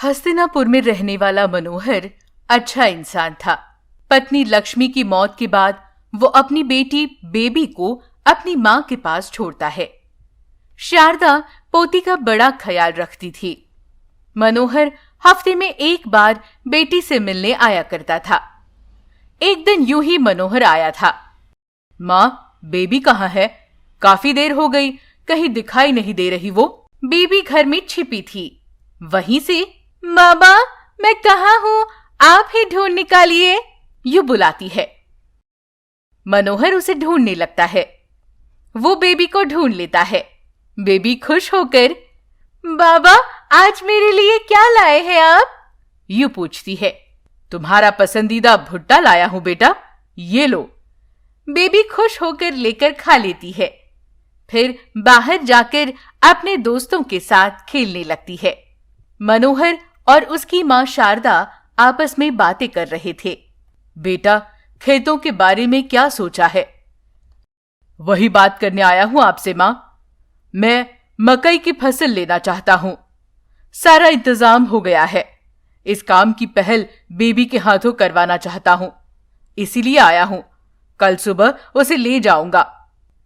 हस्तिनापुर में रहने वाला मनोहर अच्छा इंसान था। पत्नी लक्ष्मी की मौत के बाद वो अपनी बेटी बेबी को अपनी मां के पास छोड़ता है। शारदा पोती का बड़ा ख्याल रखती थी। मनोहर हफ्ते में एक बार बेटी से मिलने आया करता था। एक दिन यूं ही मनोहर आया था। मां, बेबी कहाँ है? काफी देर हो गई, कहीं दिखाई नहीं दे रही वो। बेबी घर में छिपी थी। वहीं से मामा, मैं कहाँ हूँ, आप ही ढूंढ निकालिए, यूं बुलाती है। मनोहर उसे ढूंढने लगता है। वो बेबी को ढूंढ लेता है। बेबी खुश होकर, बाबा, आज मेरे लिए क्या लाए हैं आप? यूं पूछती है। तुम्हारा पसंदीदा भुट्टा लाया हूं बेटा, ये लो। बेबी खुश होकर लेकर खा लेती है। फिर बाहर जाकर अपने दोस्तों के साथ खेलने लगती है। मनोहर और उसकी मां शारदा आपस में बातें कर रहे थे। बेटा, खेतों के बारे में क्या सोचा है? वही बात करने आया हूं आपसे मां। मैं मकई की फसल लेना चाहता हूं। सारा इंतजाम हो गया है। इस काम की पहल बेबी के हाथों करवाना चाहता हूं, इसीलिए आया हूं। कल सुबह उसे ले जाऊंगा,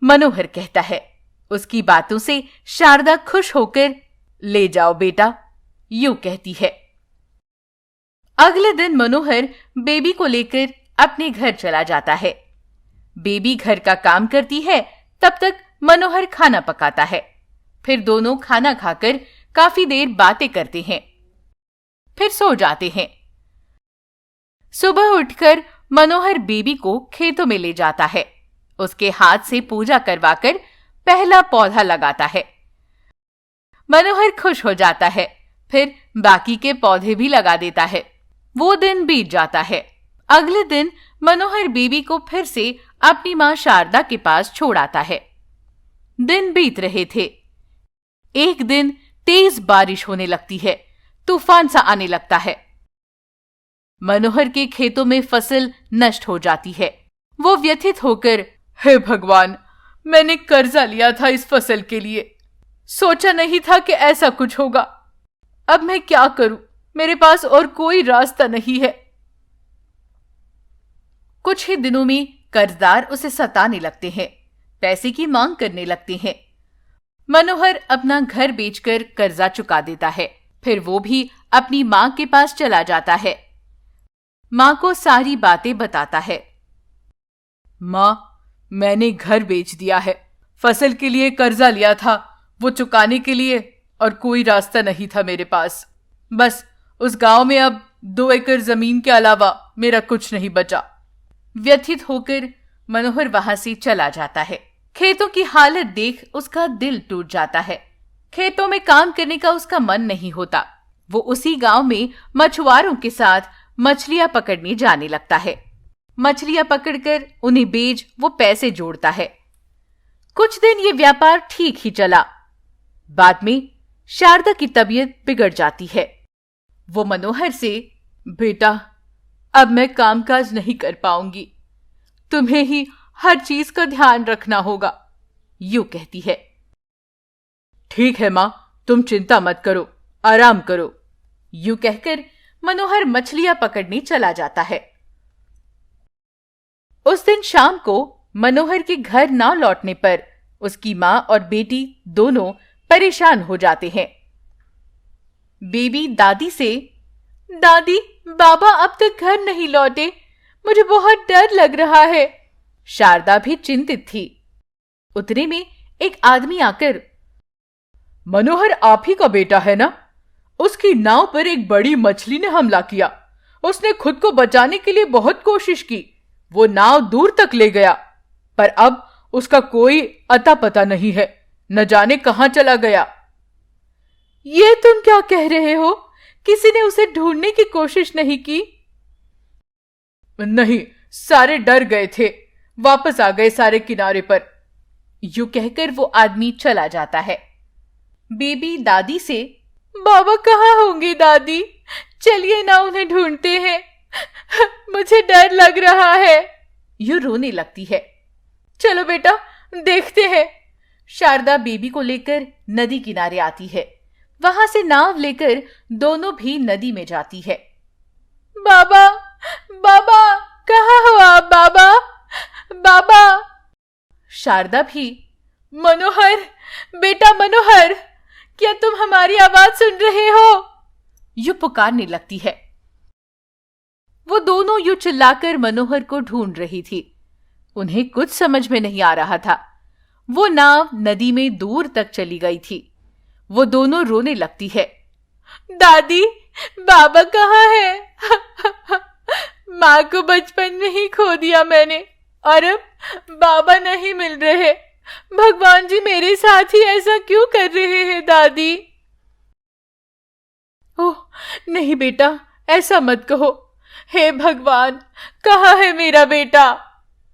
मनोहर कहता है। उसकी बातों से शारदा खुश होकर, ले जाओ बेटा, यूं कहती है। अगले दिन मनोहर बेबी को लेकर अपने घर चला जाता है। बेबी घर का काम करती है, तब तक मनोहर खाना पकाता है। फिर दोनों खाना खाकर काफी देर बातें करते हैं, फिर सो जाते हैं। सुबह उठकर मनोहर बेबी को खेतों में ले जाता है। उसके हाथ से पूजा करवाकर पहला पौधा लगाता है। मनोहर खुश हो जाता है। फिर बाकी के पौधे भी लगा देता है। वो दिन बीत जाता है। अगले दिन मनोहर बेबी को फिर से अपनी मां शारदा के पास छोड़ आता है। दिन बीत रहे थे। एक दिन तेज बारिश होने लगती है। तूफान सा आने लगता है। मनोहर के खेतों में फसल नष्ट हो जाती है। वो व्यथित होकर, हे भगवान, मैंने कर्जा लिया था इस फसल के लिए। सोचा नहीं था कि ऐसा कुछ होगा। अब मैं क्या करूं? मेरे पास और कोई रास्ता नहीं है। कुछ ही दिनों में कर्जदार उसे सताने लगते हैं, पैसे की मांग करने लगते हैं। मनोहर अपना घर बेचकर कर्जा चुका देता है। फिर वो भी अपनी मां के पास चला जाता है। मां को सारी बातें बताता है। मां, मैंने घर बेच दिया है। फसल के लिए कर्जा लिया था, वो चुकाने के लिए, और कोई रास्ता नहीं था मेरे पास। बस उस गांव में अब 2 एकड़ जमीन के अलावा मेरा कुछ नहीं बचा। व्यथित होकर मनोहर वहां से चला जाता है। खेतों की हालत देख उसका दिल टूट जाता है। खेतों में काम करने का उसका मन नहीं होता। वो उसी गांव में मछुआरों के साथ मछलियां पकड़ने जाने लगता है। मछलियां पकड़कर उन्हें बेच वो पैसे जोड़ता है। कुछ दिन ये व्यापार ठीक ही चला। बाद में शारदा की तबीयत बिगड़ जाती है। वो मनोहर से, बेटा, अब मैं कामकाज नहीं कर पाऊंगी। तुम्हें ही हर चीज का ध्यान रखना होगा, यूं कहती है। ठीक है मां, तुम चिंता मत करो, आराम करो, यूं कहकर मनोहर मछलियां पकड़ने चला जाता है। उस दिन शाम को मनोहर के घर ना लौटने पर उसकी मां और बेटी दोनों परेशान हो जाते हैं। बेबी दादी से, दादी, बाबा अब तक घर नहीं लौटे, मुझे बहुत डर लग रहा है। शारदा भी चिंतित थी। उतने में एक आदमी आकर, मनोहर आप ही का बेटा है ना? उसकी नाव पर एक बड़ी मछली ने हमला किया। उसने खुद को बचाने के लिए बहुत कोशिश की। वो नाव दूर तक ले गया, पर अब उसका कोई अता पता नहीं है। न जाने कहां चला गया। ये तुम क्या कह रहे हो? किसी ने उसे ढूंढने की कोशिश नहीं की? नहीं, सारे डर गए थे, वापस आ गए सारे किनारे पर, यूं कहकर वो आदमी चला जाता है। बेबी दादी से, बाबा कहाँ होंगे दादी? चलिए ना उन्हें ढूंढते हैं, मुझे डर लग रहा है, यूं रोने लगती है। चलो बेटा, देखते हैं। शारदा बेबी को लेकर नदी किनारे आती है। वहां से नाव लेकर दोनों भी नदी में जाती है। बाबा, बाबा, कहाँ हो आप बाबा? बाबा। शारदा भी, मनोहर, बेटा मनोहर, क्या तुम हमारी आवाज सुन रहे हो? यू पुकारने लगती है। वो दोनों यू चिल्लाकर मनोहर को ढूंढ रही थी। उन्हें कुछ समझ में नहीं आ रहा था। वो नाव नदी में दूर तक चली गई थी। वो दोनों रोने लगती है। दादी, बाबा कहाँ है? माँ को बचपन में ही खो दिया मैंने और अब बाबा नहीं मिल रहे। भगवान जी मेरे साथ ही ऐसा क्यों कर रहे हैं दादी? ओह नहीं बेटा, ऐसा मत कहो। हे भगवान, कहाँ है मेरा बेटा?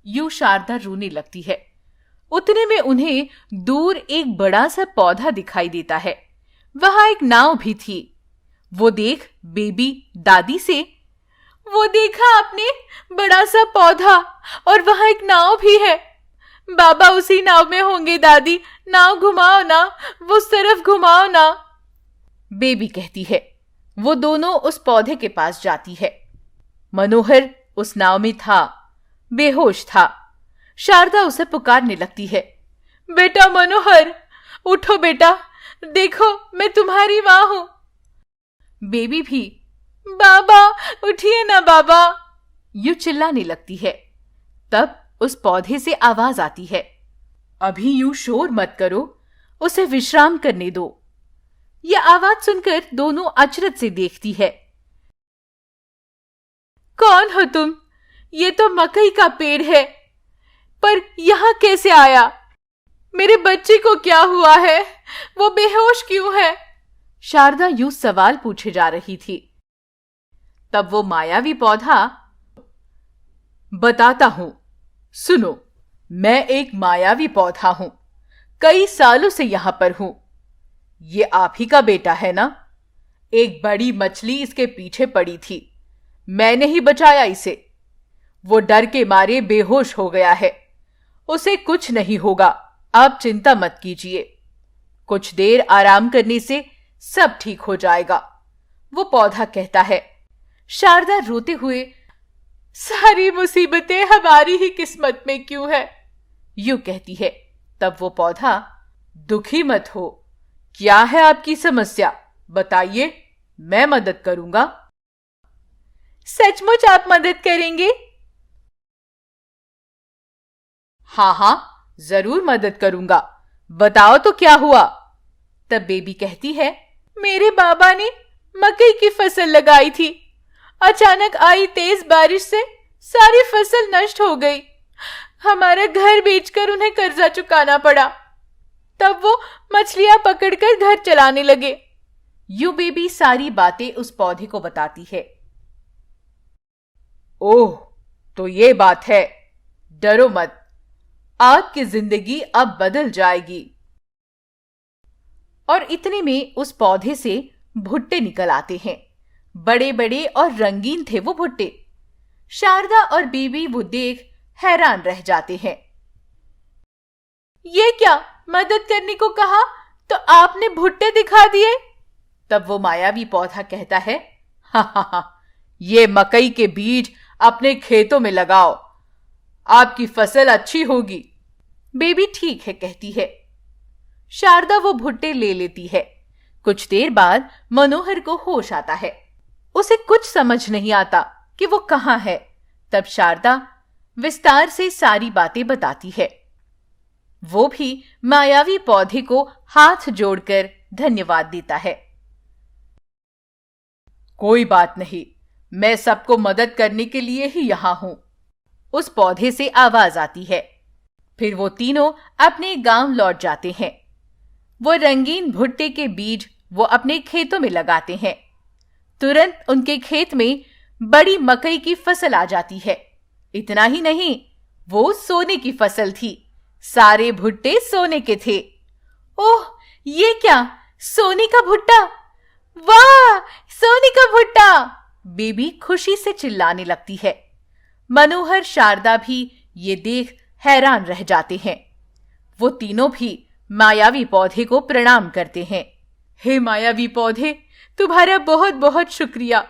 यूं शारदा रोने लगती है। उतने में उन्हें दूर एक बड़ा सा पौधा दिखाई देता है। वहां एक नाव भी थी। वो देख बेबी दादी से, वो देखा आपने, बड़ा सा पौधा और वहां एक नाव भी है। बाबा उसी नाव में होंगे दादी, नाव घुमाओ ना, वो उस तरफ घुमाओ ना, बेबी कहती है। वो दोनों उस पौधे के पास जाती है। मनोहर उस नाव में था, बेहोश था। शारदा उसे पुकारने लगती है। बेटा मनोहर, उठो बेटा, देखो मैं तुम्हारी मां हूं। बेबी भी, बाबा उठिए ना बाबा, यूं चिल्लाने लगती है। तब उस पौधे से आवाज आती है। अभी यूं शोर मत करो, उसे विश्राम करने दो। यह आवाज सुनकर दोनों अचरज से देखती है। कौन हो तुम? ये तो मकई का पेड़ है, पर यहां कैसे आया? मेरे बच्चे को क्या हुआ है? वो बेहोश क्यों है? शारदा यूं सवाल पूछे जा रही थी। तब वो मायावी पौधा, बताता हूं, सुनो, मैं एक मायावी पौधा हूं, कई सालों से यहां पर हूं। ये आप ही का बेटा है ना? एक बड़ी मछली इसके पीछे पड़ी थी, मैंने ही बचाया इसे। वो डर के मारे बेहोश हो गया है। उसे कुछ नहीं होगा, आप चिंता मत कीजिए। कुछ देर आराम करने से सब ठीक हो जाएगा, वो पौधा कहता है। शारदा रोते हुए, सारी मुसीबतें हमारी ही किस्मत में क्यों है, यूं कहती है। तब वो पौधा, दुखी मत हो, क्या है आपकी समस्या, बताइए, मैं मदद करूंगा। सचमुच आप मदद करेंगे? हाँ हाँ, जरूर मदद करूंगा, बताओ तो क्या हुआ। तब बेबी कहती है, मेरे बाबा ने मकई की फसल लगाई थी। अचानक आई तेज बारिश से सारी फसल नष्ट हो गई। हमारा घर बेचकर उन्हें कर्जा चुकाना पड़ा। तब वो मछलियां पकड़कर घर चलाने लगे। यू बेबी सारी बातें उस पौधे को बताती है। ओह, तो ये बात है, डरो मत, आपकी जिंदगी अब बदल जाएगी। और इतने में उस पौधे से भुट्टे निकल आते हैं। बड़े बड़े और रंगीन थे वो भुट्टे। शारदा और बेबी वो देख हैरान रह जाते हैं। ये क्या, मदद करने को कहा तो आपने भुट्टे दिखा दिए? तब वो मायावी पौधा कहता है, हा हा हा, ये मकई के बीज अपने खेतों में लगाओ, आपकी फसल अच्छी होगी। बेबी ठीक है कहती है। शारदा वो भुट्टे ले लेती है। कुछ देर बाद मनोहर को होश आता है। उसे कुछ समझ नहीं आता कि वो कहां है। तब शारदा विस्तार से सारी बातें बताती है। वो भी मायावी पौधे को हाथ जोड़कर धन्यवाद देता है। कोई बात नहीं, मैं सबको मदद करने के लिए ही यहां हूं, उस पौधे से आवाज आती है। फिर वो तीनों अपने गांव लौट जाते हैं। वो रंगीन भुट्टे के बीज वो अपने खेतों में लगाते हैं। तुरंत उनके खेत में बड़ी मकई की फसल आ जाती है। इतना ही नहीं, वो सोने की फसल थी। सारे भुट्टे सोने के थे। ओह, ये क्या, सोने का भुट्टा! वाह, सोने का भुट्टा! बेबी खुशी से चिल्लाने लगती है। मनोहर, शारदा भी ये देख हैरान रह जाते हैं। वो तीनों भी मायावी पौधे को प्रणाम करते हैं। हे मायावी पौधे, तुम्हारा बहुत बहुत शुक्रिया।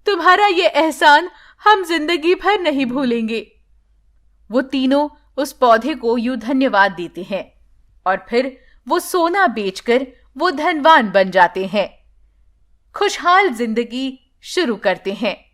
तुम्हारा ये एहसान हम जिंदगी भर नहीं भूलेंगे। वो तीनों उस पौधे को यूं धन्यवाद देते हैं और फिर वो सोना बेचकर वो धनवान बन जाते हैं। खुशहाल जिंदगी शुरू करते हैं।